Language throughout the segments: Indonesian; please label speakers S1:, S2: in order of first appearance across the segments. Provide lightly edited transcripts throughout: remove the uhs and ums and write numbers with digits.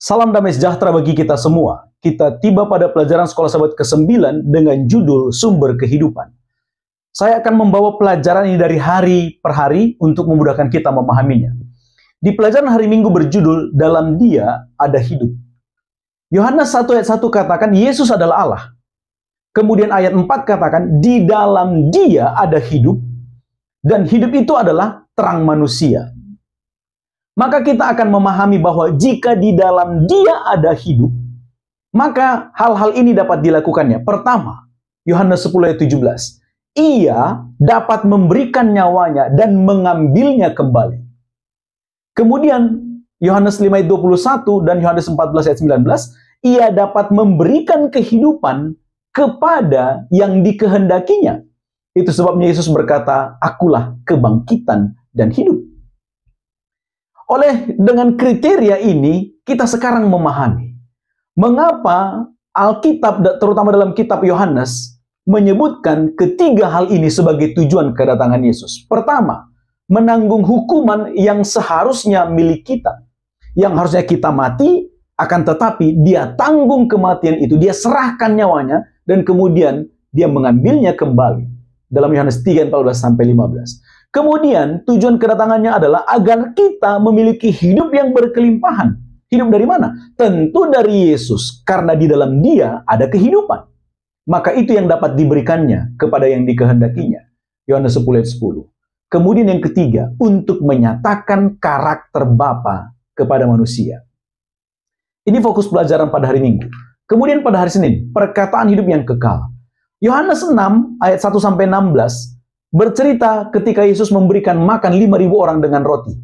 S1: Salam damai sejahtera bagi kita semua. Kita tiba pada pelajaran sekolah sahabat ke-9 dengan judul Sumber Kehidupan. Saya akan membawa pelajaran ini dari hari per hari untuk memudahkan kita memahaminya. Di pelajaran hari Minggu berjudul Dalam Dia Ada Hidup. Yohanes 1 ayat 1 katakan Yesus adalah Allah. Kemudian ayat 4 katakan di dalam Dia ada hidup, dan hidup itu adalah terang manusia. Maka kita akan memahami bahwa jika di dalam Dia ada hidup, maka hal-hal ini dapat dilakukannya. Pertama, Yohanes 10 ayat 17. Ia dapat memberikan nyawanya dan mengambilnya kembali. Kemudian Yohanes 5 ayat 21 dan Yohanes 14 ayat 19, ia dapat memberikan kehidupan kepada yang dikehendakinya. Itu sebabnya Yesus berkata, akulah kebangkitan dan hidup. Dengan kriteria ini, kita sekarang memahami mengapa Alkitab, terutama dalam kitab Yohanes, menyebutkan ketiga hal ini sebagai tujuan kedatangan Yesus. Pertama, menanggung hukuman yang seharusnya milik kita. Yang harusnya kita mati, akan tetapi dia tanggung kematian itu, dia serahkan nyawanya, dan kemudian dia mengambilnya kembali. Dalam Yohanes 3, 14-15. Kemudian tujuan kedatangannya adalah agar kita memiliki hidup yang berkelimpahan. Hidup dari mana? Tentu dari Yesus, karena di dalam Dia ada kehidupan. Maka itu yang dapat diberikannya kepada yang dikehendakinya. Yohanes 10 ayat 10. Kemudian yang ketiga, untuk menyatakan karakter Bapa kepada manusia. Ini fokus pelajaran pada hari Minggu. Kemudian pada hari Senin, perkataan hidup yang kekal. Yohanes 6 ayat 1-16 bercerita ketika Yesus memberikan makan 5.000 orang dengan roti.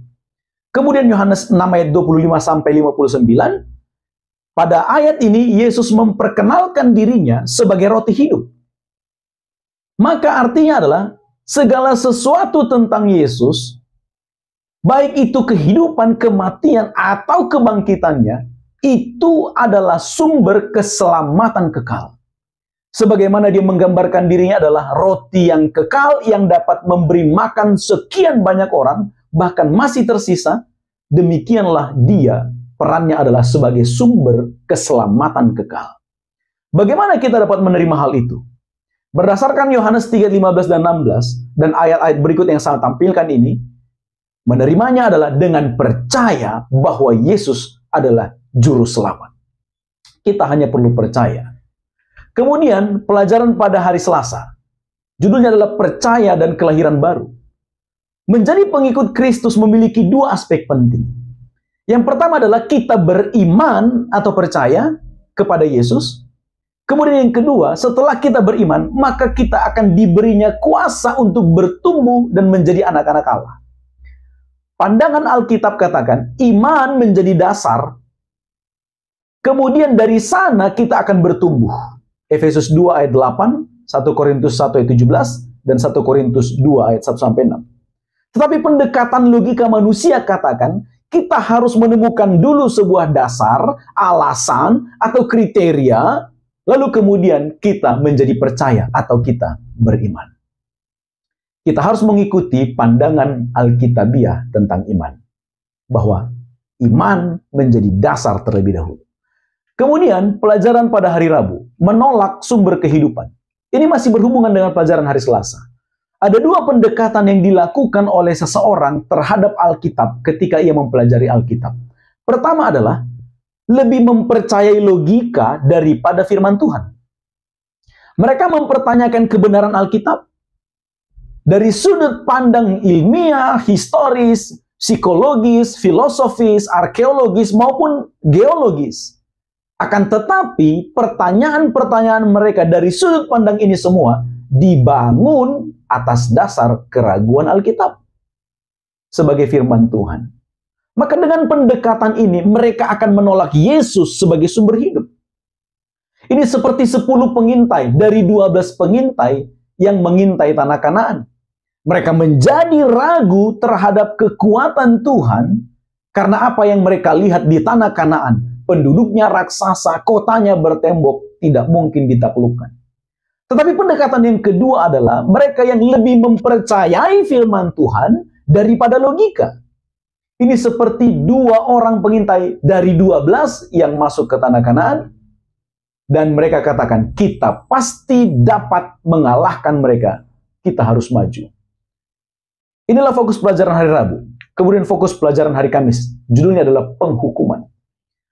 S1: Kemudian Yohanes 6 ayat 25-59, pada ayat ini Yesus memperkenalkan dirinya sebagai roti hidup. Maka artinya adalah segala sesuatu tentang Yesus, baik itu kehidupan, kematian, atau kebangkitannya, itu adalah sumber keselamatan kekal. Sebagaimana dia menggambarkan dirinya adalah roti yang kekal yang dapat memberi makan sekian banyak orang, bahkan masih tersisa, demikianlah dia perannya adalah sebagai sumber keselamatan kekal. Bagaimana kita dapat menerima hal itu? Berdasarkan Yohanes 3, 15 dan 16 dan ayat-ayat berikut yang saya tampilkan ini, menerimanya adalah dengan percaya bahwa Yesus adalah juru selamat. Kita hanya perlu percaya. Kemudian pelajaran pada hari Selasa, judulnya adalah percaya dan kelahiran baru. Menjadi pengikut Kristus memiliki dua aspek penting. Yang pertama adalah kita beriman atau percaya kepada Yesus. Kemudian yang kedua, setelah kita beriman, maka kita akan diberinya kuasa untuk bertumbuh dan menjadi anak-anak Allah. Pandangan Alkitab katakan, iman menjadi dasar. Kemudian dari sana kita akan bertumbuh. Efesus 2 ayat 8, 1 Korintus 1 ayat 17, dan 1 Korintus 2 ayat 1-6. Tetapi pendekatan logika manusia katakan, kita harus menemukan dulu sebuah dasar, alasan, atau kriteria, lalu kemudian kita menjadi percaya atau kita beriman. Kita harus mengikuti pandangan Alkitabiah tentang iman. Bahwa iman menjadi dasar terlebih dahulu. Kemudian pelajaran pada hari Rabu, menolak sumber kehidupan. Ini masih berhubungan dengan pelajaran hari Selasa. Ada dua pendekatan yang dilakukan oleh seseorang terhadap Alkitab ketika ia mempelajari Alkitab. Pertama adalah lebih mempercayai logika daripada firman Tuhan. Mereka mempertanyakan kebenaran Alkitab dari sudut pandang ilmiah, historis, psikologis, filosofis, arkeologis maupun geologis. Akan tetapi, pertanyaan-pertanyaan mereka dari sudut pandang ini semua dibangun atas dasar keraguan Alkitab sebagai firman Tuhan. Maka dengan pendekatan ini, mereka akan menolak Yesus sebagai sumber hidup. Ini seperti 10 pengintai dari 12 pengintai yang mengintai tanah Kanaan. Mereka menjadi ragu terhadap kekuatan Tuhan karena apa yang mereka lihat di tanah Kanaan. Penduduknya raksasa, kotanya bertembok, tidak mungkin ditaklukkan. Tetapi pendekatan yang kedua adalah mereka yang lebih mempercayai firman Tuhan daripada logika. Ini seperti dua orang pengintai dari 12 yang masuk ke tanah Kanaan. Dan mereka katakan, kita pasti dapat mengalahkan mereka. Kita harus maju. Inilah fokus pelajaran hari Rabu. Kemudian fokus pelajaran hari Kamis. Judulnya adalah penghukuman.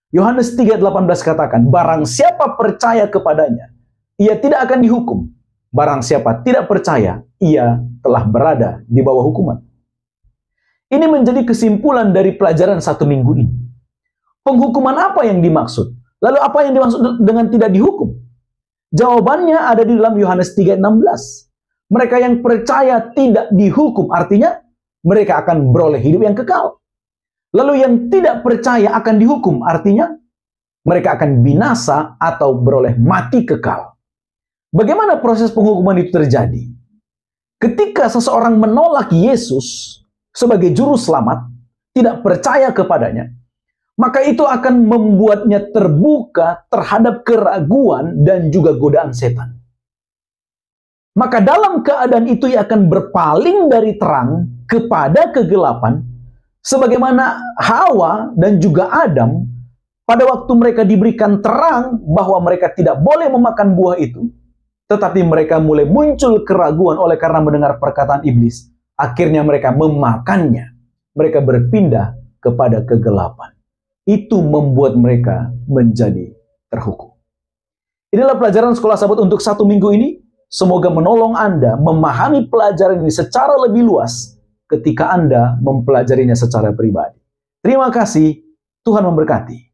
S1: Yohanes 3:18 katakan, barang siapa percaya kepadanya, ia tidak akan dihukum. Barang siapa tidak percaya, ia telah berada di bawah hukuman. Ini menjadi kesimpulan dari pelajaran 1 minggu ini. Penghukuman apa yang dimaksud? Lalu apa yang dimaksud dengan tidak dihukum? Jawabannya ada di dalam Yohanes 3:16. Mereka yang percaya tidak dihukum, artinya mereka akan beroleh hidup yang kekal. Lalu yang tidak percaya akan dihukum, artinya mereka akan binasa atau beroleh mati kekal. Bagaimana proses penghukuman itu terjadi? Ketika seseorang menolak Yesus sebagai juru selamat, tidak percaya kepadanya, maka itu akan membuatnya terbuka terhadap keraguan dan juga godaan setan. Maka dalam keadaan itu ia akan berpaling dari terang kepada kegelapan, sebagaimana Hawa dan juga Adam pada waktu mereka diberikan terang bahwa mereka tidak boleh memakan buah itu, tetapi mereka mulai muncul keraguan oleh karena mendengar perkataan iblis. Akhirnya mereka memakannya. Mereka berpindah kepada kegelapan. Itu membuat mereka menjadi terhukum. Inilah pelajaran Sekolah Sabat untuk 1 minggu ini. Semoga menolong Anda memahami pelajaran ini secara lebih luas ketika Anda mempelajarinya secara pribadi. Terima kasih, Tuhan memberkati.